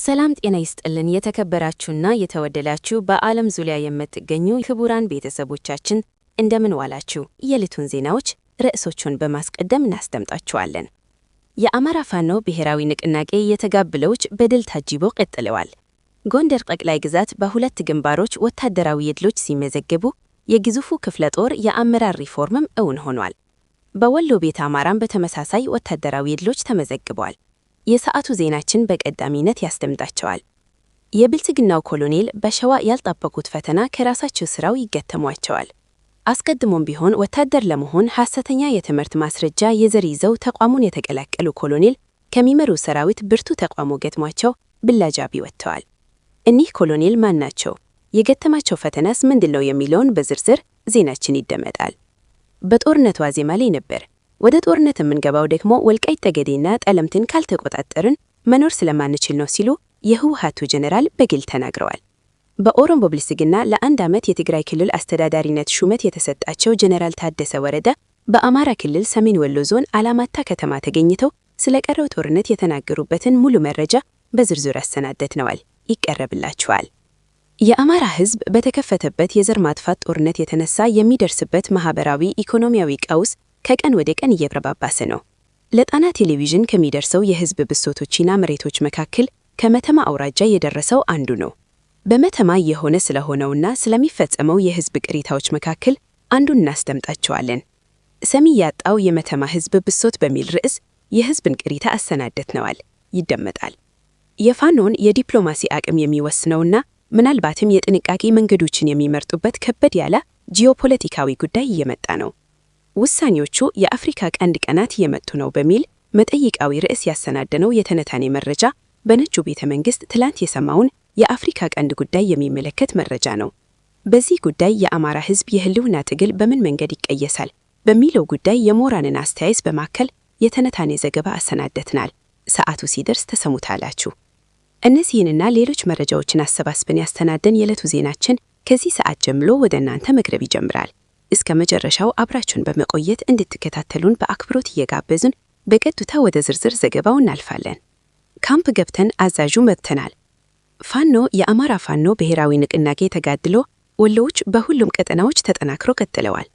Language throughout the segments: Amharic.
ሰላም ጤና ይስጥልን የተከበራችሁና የተወደዳችሁ በዓለም ዙሪያ የምትገኙ ክቡራን ቤተሰቦቻችን እንደምን ዋላችሁ? የዕለቱን ዜናዎች ርዕሶቹን በማስቀደም እናስደምጣችኋለን። የአማራ ፋኖ ብሔራዊ ንቅናቄ የተጋበሎች በድል ታጅበው ቀጥለዋል። ጎንደር ጠቅላይ ግዛት በሁለት ግንባሮች ወታደራዊ ድሎች ሲመዘገቡ የግዙፉ ክፍለ ጦር የአመራር ሪፎርምም እውን ሆኗል። በወሎ ቤተ አማራም በተመሳሳይ ወታደራዊ ድሎች ተመዘግበዋል። የሰዓቱ ዜናችን በቀዳሚነት ያስደምጣቸዋል። የብልጽግናው ኮሎኔል በሸዋ ያልጠበቁት ፈተና ከራሳቸው ስራው ይገተሟቸዋል። አስቀድሞም ቢሆን ወታደር ለመሆን ሐሰተኛ የትምህርት ማስረጃ ይዘው ተቋሙን የተቀላቀሉ ኮሎኔል ከሚመሩ ሰራዊት ብርቱ ተቋሙ ገጥሟቸው ብላጃቢ ወጥተዋል። እኒህ ኮሎኔል ማን ናቸው? የገተማቸው ፈተናስ ምንድነው? የሚለውን በዝርዝር ዜናችን ይደመጣል። በጦርነቱ ዋዜማ ላይ ነበር። ወደ ጦርነት የምንገባው ደግሞ ወልቃይት ጠገዴና ጠለምትን ካልተቆጣጠርን መኖር ስለማንችል ነው ሲሉ የህወሓቱ ጀነራል በግል ተናግረዋል። በኦሮሞ ብልጽግና ለአንድ ዓመት የትግራይ ክልል አስተዳዳሪነት ሹመት የተሰጣቸው ጀነራል ታደሰ ወረደ በአማራ ክልል ሰሜን ወሎ ዞን አላማጣ ከተማ ተገኝተው ስለቀረው ጦርነት የተናገሩበትን ሙሉ መረጃ በዝርዝር አሰናድተናል፣ ይቀርብላችኋል። የአማራ ህዝብ በተከፈተበት የዘር ማጥፋት ጦርነት የተነሳ የሚደርስበት ማህበራዊ ኢኮኖሚያዊ ቀውስ ከቀን ወደ ቀን እየተባባሰ ነው። ለጣና ቴሌቪዥን ከሚደርሰው የህዝብ ብሶቶችና መሬቶች መካከል ከመተማ አውራጃ የደረሰው አንዱ ነው። በመተማ የሆነ ስለሆነውና ስለሚፈጸመው የህዝብ ቅሬታዎች መካከል አንዱን እናስደምጣቸዋለን። ሰሚ ያጣው የመተማ ህዝብ ብሶት በሚል ርዕስ የህዝብን ቅሬታ አሰናድተናል፣ ይደመጣል። የፋኖን የዲፕሎማሲ አቅም የሚወስነውና ምናልባትም የጥንቃቄ መንገዶችን የሚመርጡበት ከበድ ያለ ጂኦፖለቲካዊ ጉዳይ እየመጣ ነው። ውሳኔዎቹ የአፍሪካ ቀንድ ቀናት እየመጡ ነው በሚል መጠይቃዊ ርዕስ ያሰናደነው የትንታኔ መረጃ በነጩ ቤተ መንግስት ትላንት የሰማውን የአፍሪካ ቀንድ ጉዳይ የሚመለከት መረጃ ነው። በዚህ ጉዳይ የአማራ ህዝብ የህልውና ትግል በምን መንገድ ይቀየሳል በሚለው ጉዳይ የሞራንን አስተያየት በማከል የትንታኔ ዘገባ አሰናድተናል። ሰዓቱ ሲደርስ ተሰሙታላችሁ። እነዚህንና ሌሎች መረጃዎችን አሰባስበን ያስተናደን የዕለቱ ዜናችን ከዚህ ሰዓት ጀምሮ ወደ እናንተ መቅረብ ይጀምራል። እስከ መጨረሻው አብራችሁን በመቆየት እንድትከታተሉን በአክብሮት እየጋበዝን በቀጥታ ወደ ዝርዝር ዘገባው እናልፋለን። ካምፕ ገብተን አዛዡ መብተናል። ፋኖ የአማራ ፋኖ ብሔራዊ ንቅናቄ ተጋድሎ ወሎዎች በሁሉም ቀጠናዎች ተጠናክሮ ቀጥለዋል።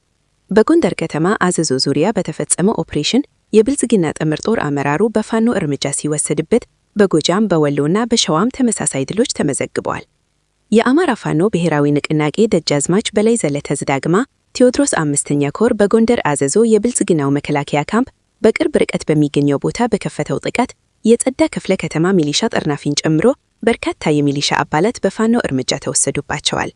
በጎንደር ከተማ አዘዞ ዙሪያ በተፈጸመው ኦፕሬሽን የብልጽግና ጥምር ጦር አመራሩ በፋኖ እርምጃ ሲወሰድበት በጎጃም በወሎና በሸዋም ተመሳሳይ ድሎች ተመዘግበዋል። የአማራ ፋኖ ብሔራዊ ንቅናቄ ደጃዝማች በላይ ዘለተ ዝዳግማ ቴዎድሮስ 5ኛ ኮር በጎንደር አዘዞ የብልጽግናው መከላከያ ካምፕ በቅርብ ርቀት በሚገኘው ቦታ በከፈተው ጥቃት የጸዳ ክፍለ ከተማ ሚሊሻ ጠርናፊን ጨምሮ በርካታ የሚሊሻ አባላት በፋኖ እርምጃ ተወሰዱባቸዋል።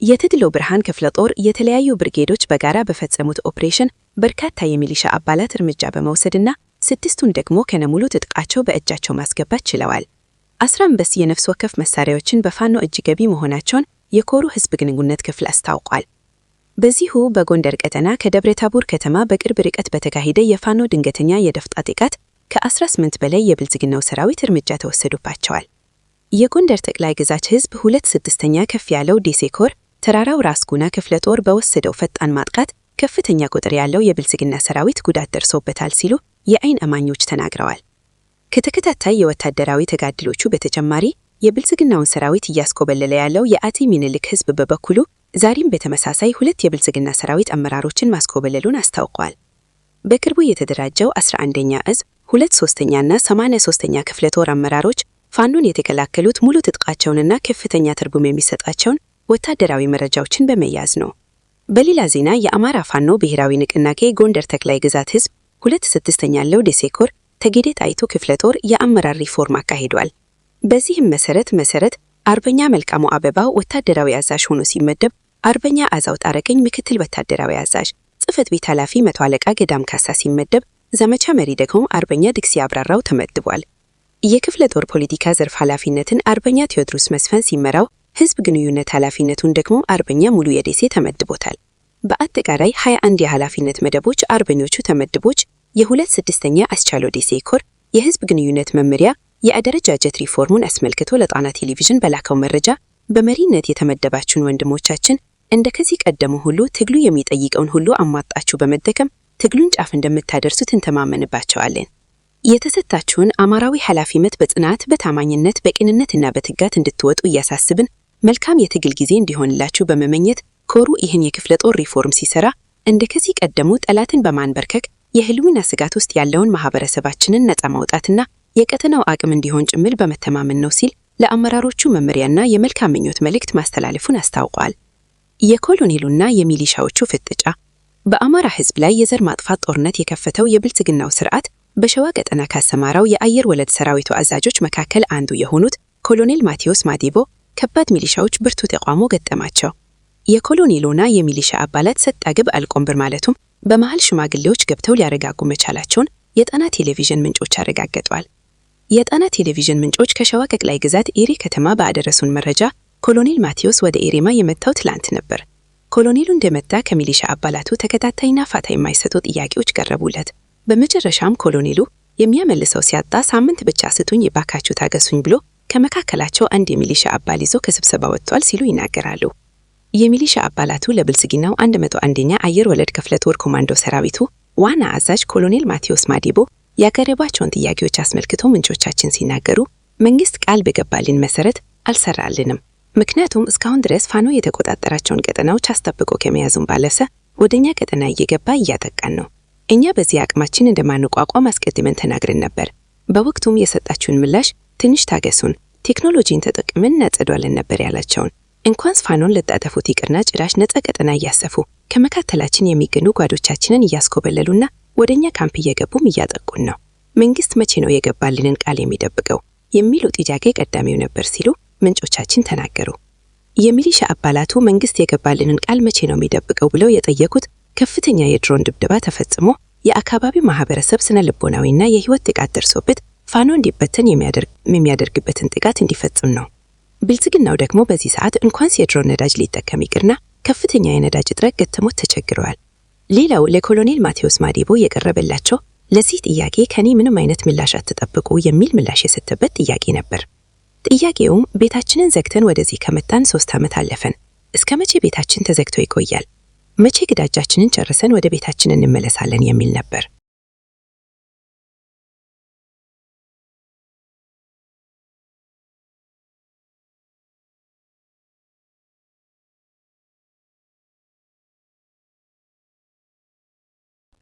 የትድሎ ብርሃን ክፍለ ጦር የተለያዩ ብርጌዶች በጋራ በፈጸሙት ኦፕሬሽን በርካታ የሚሊሻ አባላት እርምጃ በመውሰድና 6ቱን ደግሞ ከነሙሉ ትጥቃቸው በእጃቸው ማስገባት ችለዋል። 15 የነፍስ ወከፍ መሳሪያዎችን በፋኖ እጅ ገቢ መሆናቸውን የኮሩ ህዝብ ግንኙነት ክፍል አስታውቋል። በዚሁ በጎንደር ቀጠና ከደብረ ታቦር ከተማ በቅርብ ርቀት በተካሄደ የፋኖ ድንገተኛ የደፈጣ ጥቃት ከ18 በላይ የብልጽግናው ሰራዊት እርምጃ ተወሰዱባቸዋል። የጎንደር ጠቅላይ ግዛት ህዝብ 2/6ኛ ከፍ ያለው ደሴ ኮር ተራራው ራስ ጉና ክፍለ ጦር በወሰደው ፈጣን ማጥቃት ከፍተኛ ቁጥር ያለው የብልጽግና ሰራዊት ጉዳት ደርሶበታል ሲሉ የአይን እማኞች ተናግረዋል። ከተከታታይ የወታደራዊ ተጋድሎቹ በተጨማሪ የብልጽግናውን ሰራዊት እያስኮበለለ ያለው የአጤ ምኒልክ ህዝብ በበኩሉ ዛሬም በተመሳሳይ 2 የብልጽግና ሰራዊት አመራሮችን ማስኮበለሉን አስታውቋል። በቅርቡ የተደራጀው 11ኛ እዝ 2/3ኛና 83ኛ ክፍለ ጦር አመራሮች ፋኖን የተከላከሉት ሙሉ ትጥቃቸውንና ከፍተኛ ትርጉም የሚሰጣቸውን ወታደራዊ መረጃዎችን በመያዝ ነው። በሌላ ዜና የአማራ ፋኖ ብሔራዊ ንቅናቄ ጎንደር ጠቅላይ ግዛት ህዝብ 2/6ኛ ያለው ደሴ ኮር ተጌዴ ጣይቱ ክፍለ ጦር የአመራር ሪፎርም አካሂዷል። በዚህም መሰረት አርበኛ መልካሙ አበባው ወታደራዊ አዛዥ ሆኖ ሲመደብ፣ አርበኛ አዛው ጣረቀኝ ምክትል ወታደራዊ አዛዥ፣ ጽህፈት ቤት ኃላፊ መቶ አለቃ ገዳም ካሳ ሲመደብ፣ ዘመቻ መሪ ደግሞ አርበኛ ድክሲ አብራራው ተመድቧል። የክፍለ ጦር ፖለቲካ ዘርፍ ኃላፊነትን አርበኛ ቴዎድሮስ መስፈን ሲመራው፣ ህዝብ ግንኙነት ኃላፊነቱን ደግሞ አርበኛ ሙሉ የደሴ ተመድቦታል። በአጠቃላይ 21 የኃላፊነት መደቦች አርበኞቹ ተመድቦች የ2/6ኛ አስቻለው ደሴ ኮር የህዝብ ግንኙነት መመሪያ የአደረጃጀት ሪፎርሙን አስመልክቶ ለጣና ቴሌቪዥን በላከው መረጃ በመሪነት የተመደባችሁን ወንድሞቻችን እንደከዚህ ቀደሙ ሁሉ ትግሉ የሚጠይቀውን ሁሉ አሟጣችሁ በመደከም ትግሉን ጫፍ እንደምታደርሱት እንተማመንባቸዋለን። የተሰጣችሁን አማራዊ ኃላፊነት በጽናት በታማኝነት በቅንነትና በትጋት እንድትወጡ እያሳስብን መልካም የትግል ጊዜ እንዲሆንላችሁ በመመኘት ኮሩ ይህን የክፍለ ጦር ሪፎርም ሲሰራ እንደ ከዚህ ቀደሙ ጠላትን በማንበርከክ የህልውና ስጋት ውስጥ ያለውን ማህበረሰባችንን ነፃ ማውጣትና የቀጠናው አቅም እንዲሆን ጭምር በመተማመን ነው ሲል ለአመራሮቹ መመሪያና የመልካም ምኞት መልእክት ማስተላለፉን አስታውቋል። የኮሎኔሉና የሚሊሻዎቹ ፍጥጫ በአማራ ህዝብ ላይ የዘር ማጥፋት ጦርነት የከፈተው የብልጽግናው ስርዓት በሸዋ ቀጠና ካሰማራው የአየር ወለድ ሰራዊቱ አዛዦች መካከል አንዱ የሆኑት ኮሎኔል ማቴዎስ ማዲቦ ከባድ ሚሊሻዎች ብርቱ ተቃውሞ ገጠማቸው። የኮሎኔሉና የሚሊሻ አባላት ሰጣ ግብ አልቆምብር ማለቱም በመሃል ሽማግሌዎች ገብተው ሊያረጋጉ መቻላቸውን የጣና ቴሌቪዥን ምንጮች አረጋግጠዋል። የጣና ቴሌቪዥን ምንጮች ከሸዋ ጠቅላይ ግዛት ኤሪ ከተማ ባደረሱን መረጃ ኮሎኔል ማቴዎስ ወደ ኤሬማ የመጣው ትላንት ነበር። ኮሎኔሉ እንደመጣ ከሚሊሻ አባላቱ ተከታታይና ፋታ የማይሰጡ ጥያቄዎች ቀረቡለት። በመጨረሻም ኮሎኔሉ የሚያመልሰው ሲያጣ ሳምንት ብቻ ስጡኝ ይባካችሁ ታገሱኝ ብሎ ከመካከላቸው አንድ የሚሊሻ አባል ይዞ ከስብሰባ ወጥቷል ሲሉ ይናገራሉ። የሚሊሻ አባላቱ ለብልጽግናው 101ኛ አየር ወለድ ክፍለ ጦር ኮማንዶ ሰራዊቱ ዋና አዛዥ ኮሎኔል ማቴዎስ ማዲቦ ያቀረባቸውን ጥያቄዎች አስመልክቶ ምንጮቻችን ሲናገሩ መንግስት ቃል በገባልን መሰረት አልሰራልንም። ምክንያቱም እስካሁን ድረስ ፋኖ የተቆጣጠራቸውን ቀጠናዎች አስጠብቆ ከመያዙም ባለፈ ወደኛ ቀጠና እየገባ እያጠቃን ነው። እኛ በዚህ አቅማችን እንደማንቋቋም አስቀድመን ተናግረን ነበር። በወቅቱም የሰጣችሁን ምላሽ ትንሽ ታገሱን፣ ቴክኖሎጂን ተጠቅመን እናጸዷለን ነበር ያላቸውን። እንኳንስ ፋኖን ልታጠፉት ይቅርና ጭራሽ ነፃ ቀጠና እያሰፉ ከመካከላችን የሚገኙ ጓዶቻችንን እያስኮበለሉና ወደኛ ካምፕ እየገቡም እያጠቁን ነው። መንግስት መቼ ነው የገባልንን ቃል የሚጠብቀው የሚሉ ጥያቄ ቀዳሚው ነበር ሲሉ ምንጮቻችን ተናገሩ። የሚሊሻ አባላቱ መንግስት የገባልንን ቃል መቼ ነው የሚጠብቀው ብለው የጠየቁት ከፍተኛ የድሮን ድብደባ ተፈጽሞ የአካባቢው ማህበረሰብ ስነ ልቦናዊና የህይወት ጥቃት ደርሶበት ፋኖ እንዲበተን የሚያደርግበትን ጥቃት እንዲፈጽም ነው። ብልጽግናው ደግሞ በዚህ ሰዓት እንኳንስ የድሮን ነዳጅ ሊጠቀም ይቅርና ከፍተኛ የነዳጅ እጥረት ገጥሞት ተቸግረዋል። ሌላው ለኮሎኔል ማቴዎስ ማዲቦ የቀረበላቸው ለዚህ ጥያቄ ከኔ ምንም አይነት ምላሽ አትጠብቁ የሚል ምላሽ የሰጠበት ጥያቄ ነበር። ጥያቄውም ቤታችንን ዘግተን ወደዚህ ከመጣን 3 ዓመት አለፈን። እስከ መቼ ቤታችን ተዘግቶ ይቆያል? መቼ ግዳጃችንን ጨርሰን ወደ ቤታችን እንመለሳለን የሚል ነበር።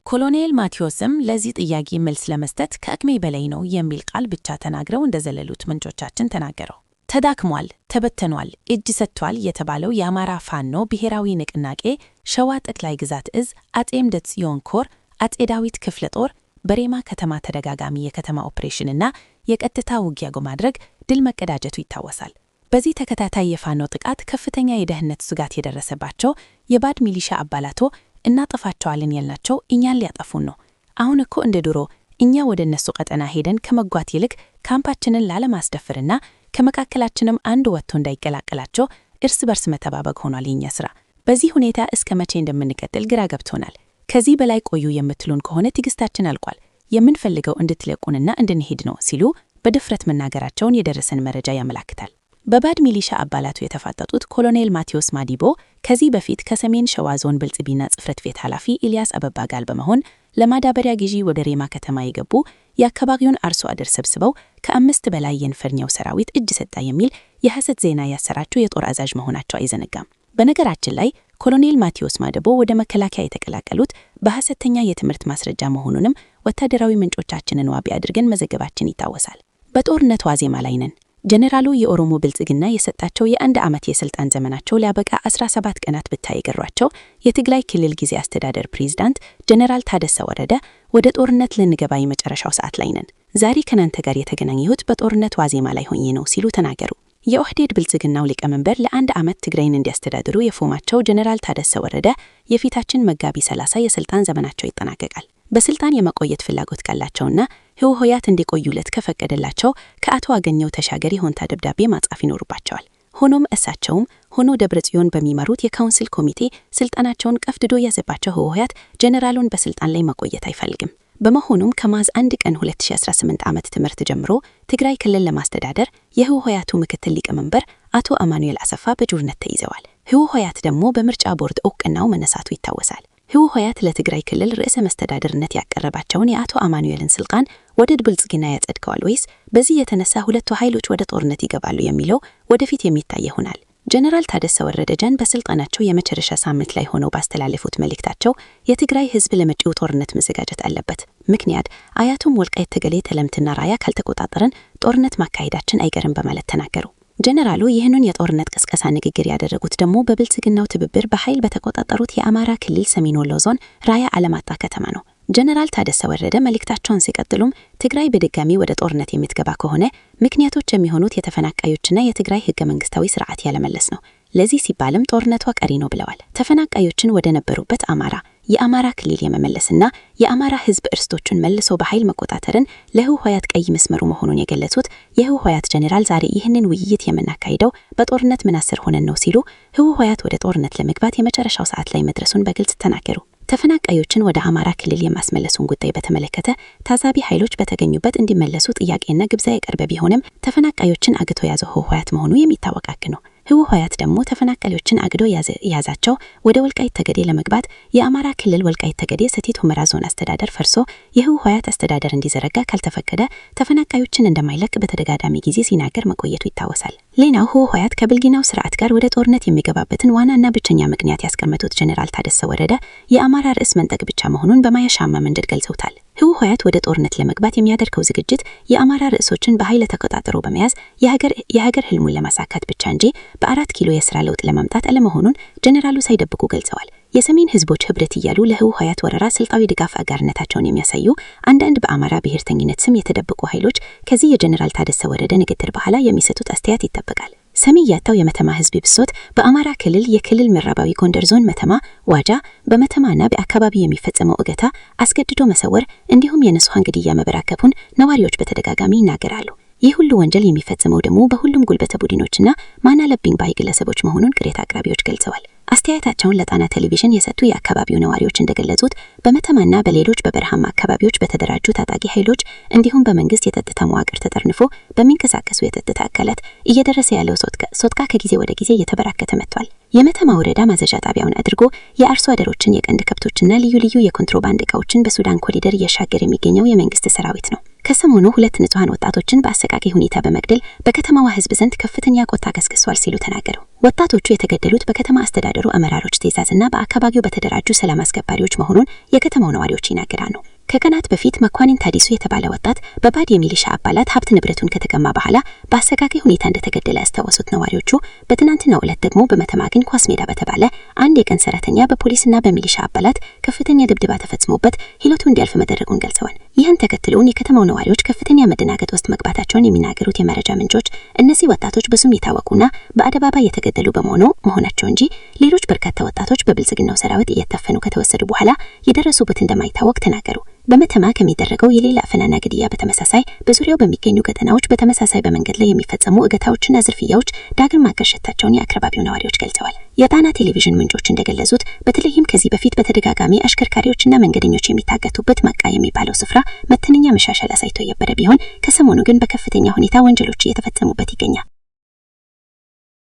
ኮሎኔል ማቴዎስም ለዚህ ጥያቄ መልስ ለመስጠት ከአቅሜ በላይ ነው የሚል ቃል ብቻ ተናግረው እንደዘለሉት ምንጮቻችን ተናገረው። ተዳክሟል፣ ተበተኗል፣ እጅ ሰጥቷል የተባለው የአማራ ፋኖ ብሔራዊ ንቅናቄ ሸዋ ጠቅላይ ግዛት እዝ አጼ አምደ ጽዮን ኮር አጼ ዳዊት ክፍለ ጦር በሬማ ከተማ ተደጋጋሚ የከተማ ኦፕሬሽንና የቀጥታ ውጊያ በማድረግ ድል መቀዳጀቱ ይታወሳል። በዚህ ተከታታይ የፋኖ ጥቃት ከፍተኛ የደህንነት ስጋት የደረሰባቸው የባድ ሚሊሻ አባላቶ እናጠፋቸዋለን ያልናቸው እኛን ሊያጠፉን ነው። አሁን እኮ እንደ ድሮ እኛ ወደ እነሱ ቀጠና ሄደን ከመጓት ይልቅ ካምፓችንን ላለማስደፈርና ከመካከላችንም አንድ ወጥቶ እንዳይቀላቀላቸው እርስ በርስ መተባበቅ ሆኗል የኛ ስራ። በዚህ ሁኔታ እስከ መቼ እንደምንቀጥል ግራ ገብቶናል። ከዚህ በላይ ቆዩ የምትሉን ከሆነ ትግስታችን አልቋል። የምንፈልገው እንድትለቁንና እንድንሄድ ነው ሲሉ በድፍረት መናገራቸውን የደረሰን መረጃ ያመለክታል። በባድ ሚሊሻ አባላቱ የተፋጠጡት ኮሎኔል ማቴዎስ ማዲቦ ከዚህ በፊት ከሰሜን ሸዋ ዞን ብልጽግና ጽሕፈት ቤት ኃላፊ ኢልያስ አበባ ጋር በመሆን ለማዳበሪያ ግዢ ወደ ሬማ ከተማ የገቡ የአካባቢውን አርሶ አደር ሰብስበው ከ5 በላይ የንፈርኛው ሰራዊት እጅ ሰጣ የሚል የሐሰት ዜና ያሰራቸው የጦር አዛዥ መሆናቸው አይዘነጋም። በነገራችን ላይ ኮሎኔል ማቴዎስ ማዲቦ ወደ መከላከያ የተቀላቀሉት በሐሰተኛ የትምህርት ማስረጃ መሆኑንም ወታደራዊ ምንጮቻችንን ዋቢ አድርገን መዘገባችን ይታወሳል። በጦርነት ዋዜማ ላይ ነን። ጀነራሉ የኦሮሞ ብልጽግና የሰጣቸው የ1 ዓመት የስልጣን ዘመናቸው ሊያበቃ 17 ቀናት ብቻ የቀሯቸው የትግራይ ክልል ጊዜ አስተዳደር ፕሬዝዳንት ጀነራል ታደሰ ወረደ ወደ ጦርነት ልንገባ የመጨረሻው ሰዓት ላይ ነን። ዛሬ ከናንተ ጋር የተገናኘሁት በጦርነት ዋዜማ ላይ ሆኜ ነው ሲሉ ተናገሩ። የኦህዴድ ብልጽግናው ሊቀመንበር ለ1 ዓመት ትግራይን እንዲያስተዳድሩ የፎማቸው ጀነራል ታደሰ ወረደ የፊታችን መጋቢ 30 የስልጣን ዘመናቸው ይጠናቀቃል። በስልጣን የመቆየት ፍላጎት ካላቸውና ህወሓት እንዲቆዩለት ከፈቀደላቸው ከአቶ አገኘው ተሻገር የሆንታ ደብዳቤ ማጻፍ ይኖርባቸዋል። ሆኖም እሳቸውም ሆኖ ደብረጽዮን በሚመሩት የካውንስል ኮሚቴ ስልጣናቸውን ቀፍድዶ ያዘባቸው ህወሓት ጀነራሉን በስልጣን ላይ መቆየት አይፈልግም። በመሆኑም ከሚያዝያ 1 ቀን 2018 ዓመተ ምህረት ጀምሮ ትግራይ ክልል ለማስተዳደር የህወሓቱ ምክትል ሊቀመንበር አቶ አማኑኤል አሰፋ በጁርነት ተይዘዋል። ህወሓት ደግሞ በምርጫ ቦርድ እውቅናው መነሳቱ ይታወሳል። ህወሓት ለትግራይ ክልል ርዕሰ መስተዳድርነት ያቀረባቸውን የአቶ አማኑኤልን ስልጣን ወደ ብልጽግና ያጸድቀዋል ወይስ በዚህ የተነሳ ሁለቱ ኃይሎች ወደ ጦርነት ይገባሉ የሚለው ወደፊት የሚታይ ይሆናል። ጀነራል ታደሰ ወረደ በስልጣናቸው የመጨረሻ ሳምንት ላይ ሆነው ባስተላለፉት መልእክታቸው የትግራይ ህዝብ ለመጪው ጦርነት መዘጋጀት አለበት፣ ምክንያት አያቱም ወልቃይት ጠገዴ፣ ጠለምትና ራያ ካልተቆጣጠረን ጦርነት ማካሄዳችን አይቀርም በማለት ተናገሩ። ጀነራሉ ይህንን የጦርነት ቅስቀሳ ንግግር ያደረጉት ደግሞ በብልጽግናው ትብብር በኃይል በተቆጣጠሩት የአማራ ክልል ሰሜን ወሎ ዞን ራያ አላማጣ ከተማ ነው። ጀነራል ታደሰ ወረደ መልእክታቸውን ሲቀጥሉም ትግራይ በድጋሚ ወደ ጦርነት የምትገባ ከሆነ ምክንያቶች የሚሆኑት የተፈናቃዮችና የትግራይ ህገ መንግስታዊ ስርዓት ያለመለስ ነው። ለዚህ ሲባልም ጦርነቷ ቀሪ ነው ብለዋል። ተፈናቃዮችን ወደ ነበሩበት የአማራ ክልል የመመለስና የአማራ ህዝብ እርስቶችን መልሶ በኃይል መቆጣጠርን ለህወሓት ቀይ መስመሩ መሆኑን የገለጹት የህወሓት ጀነራል ዛሬ ይህንን ውይይት የምናካሂደው በጦርነት ምናስር ሆነን ነው ሲሉ ህወሓት ወደ ጦርነት ለመግባት የመጨረሻው ሰዓት ላይ መድረሱን በግልጽ ተናገሩ። ተፈናቃዮችን ወደ አማራ ክልል የማስመለሱን ጉዳይ በተመለከተ ታዛቢ ኃይሎች በተገኙበት እንዲመለሱ ጥያቄና ግብዣ የቀረበ ቢሆንም ተፈናቃዮችን አግቶ ያዘው ህወሓት መሆኑ የሚታወቅ ነው። ህወሓት ደግሞ ተፈናቃዮችን አግዶ ያዛቸው ወደ ወልቃይት ጠገዴ ለመግባት የአማራ ክልል ወልቃይት ጠገዴ ሰቲት ሁመራ ዞን አስተዳደር ፈርሶ የህወሓት አስተዳደር እንዲዘረጋ ካልተፈቀደ ተፈናቃዮችን እንደማይለቅ በተደጋጋሚ ጊዜ ሲናገር መቆየቱ ይታወሳል። ሌላው ህወሓት ከብልግናው ስርዓት ጋር ወደ ጦርነት የሚገባበትን ዋናና ብቸኛ ምክንያት ያስቀመጡት ጀነራል ታደሰ ወረደ የአማራ ርዕስ መንጠቅ ብቻ መሆኑን በማያሻማ መንገድ ገልጸውታል። ህወሓት ወደ ጦርነት ለመግባት የሚያደርገው ዝግጅት የአማራ ርዕሶችን በኃይል ተቆጣጥሮ በመያዝ የሀገር ህልሙን ለማሳካት ብቻ እንጂ በ4 ኪሎ የሥራ ለውጥ ለማምጣት አለመሆኑን ጀነራሉ ሳይደብቁ ገልጸዋል። የሰሜን ህዝቦች ህብረት እያሉ ለህወሓት ወረራ ስልጣዊ ድጋፍ አጋርነታቸውን የሚያሳዩ አንዳንድ በአማራ ብሔርተኝነት ስም የተደበቁ ኃይሎች ከዚህ የጀነራል ታደሰ ወረደ ንግግር በኋላ የሚሰጡት አስተያየት ይጠበቃል። ሰሚ ያጣው የመተማ ህዝብ ብሶት በአማራ ክልል የክልል ምዕራባዊ ጎንደር ዞን መተማ፣ ዋጃ፣ በመተማና በአካባቢ የሚፈጸመው እገታ፣ አስገድዶ መሰወር እንዲሁም የንጹሃን ግድያ መበራከቱን ነዋሪዎች በተደጋጋሚ ይናገራሉ። ይህ ሁሉ ወንጀል የሚፈጸመው ደግሞ በሁሉም ጉልበተ ቡድኖችና ማናለብኝ ባይ ግለሰቦች መሆኑን ቅሬታ አቅራቢዎች ገልጸዋል። አስተያየታቸውን ለጣና ቴሌቪዥን የሰጡ የአካባቢው ነዋሪዎች እንደገለጹት በመተማና በሌሎች በበረሃማ አካባቢዎች በተደራጁ ታጣቂ ኃይሎች እንዲሁም በመንግስት የጸጥታ መዋቅር ተጠርንፎ በሚንቀሳቀሱ የጸጥታ አካላት እየደረሰ ያለው ሶጥቃ ከጊዜ ወደ ጊዜ እየተበራከተ መጥቷል። የመተማ ወረዳ ማዘዣ ጣቢያውን አድርጎ የአርሶ አደሮችን የቀንድ ከብቶችና ልዩ ልዩ የኮንትሮባንድ ዕቃዎችን በሱዳን ኮሪደር እያሻገረ የሚገኘው የመንግስት ሰራዊት ነው። ከሰሞኑ 2 ንጹሃን ወጣቶችን በአሰቃቂ ሁኔታ በመግደል በከተማዋ ህዝብ ዘንድ ከፍተኛ ቆጣ ቀስቅሷል ሲሉ ተናገሩ። ወጣቶቹ የተገደሉት በከተማ አስተዳደሩ አመራሮች ትዕዛዝና በአካባቢው በተደራጁ ሰላም አስከባሪዎች መሆኑን የከተማው ነዋሪዎች ይናገራሉ። ከቀናት በፊት መኳኒን ታዲሱ የተባለ ወጣት በባድ የሚሊሻ አባላት ሀብት ንብረቱን ከተቀማ በኋላ በአሰቃቂ ሁኔታ እንደተገደለ ያስታወሱት ነዋሪዎቹ በትናንትናው ዕለት ደግሞ በመተማግኝ ኳስ ሜዳ በተባለ አንድ የቀን ሰራተኛ በፖሊስና በሚሊሻ አባላት ከፍተኛ ድብደባ ተፈጽሞበት ህይወቱ እንዲያልፍ መደረጉን ገልጸዋል። ይህን ተከትሎን የከተማው ነዋሪዎች ከፍተኛ መደናገጥ ውስጥ መግባታቸውን የሚናገሩት የመረጃ ምንጮች እነዚህ ወጣቶች በስም የታወቁና በአደባባይ የተገደሉ በመሆናቸው እንጂ ሌሎች በርካታ ወጣቶች በብልጽግናው ሰራዊት እየታፈኑ ከተወሰዱ በኋላ የደረሱበት እንደማይታወቅ ተናገሩ። በመተማ ከሚደረገው የሌላ አፈናና ግድያ በተመሳሳይ በዙሪያው በሚገኙ ቀጠናዎች በተመሳሳይ በመንገድ ላይ የሚፈጸሙ እገታዎችና ዝርፊያዎች ዳግም ማገርሸታቸውን የአካባቢው ነዋሪዎች ገልጸዋል። የጣና ቴሌቪዥን ምንጮች እንደገለጹት በተለይም ከዚህ በፊት በተደጋጋሚ አሽከርካሪዎችና መንገደኞች የሚታገቱበት መቃ የሚባለው ስፍራ መተንኛ መሻሻል አሳይቶ የነበረ ቢሆን ከሰሞኑ ግን በከፍተኛ ሁኔታ ወንጀሎች እየተፈጸሙበት ይገኛል።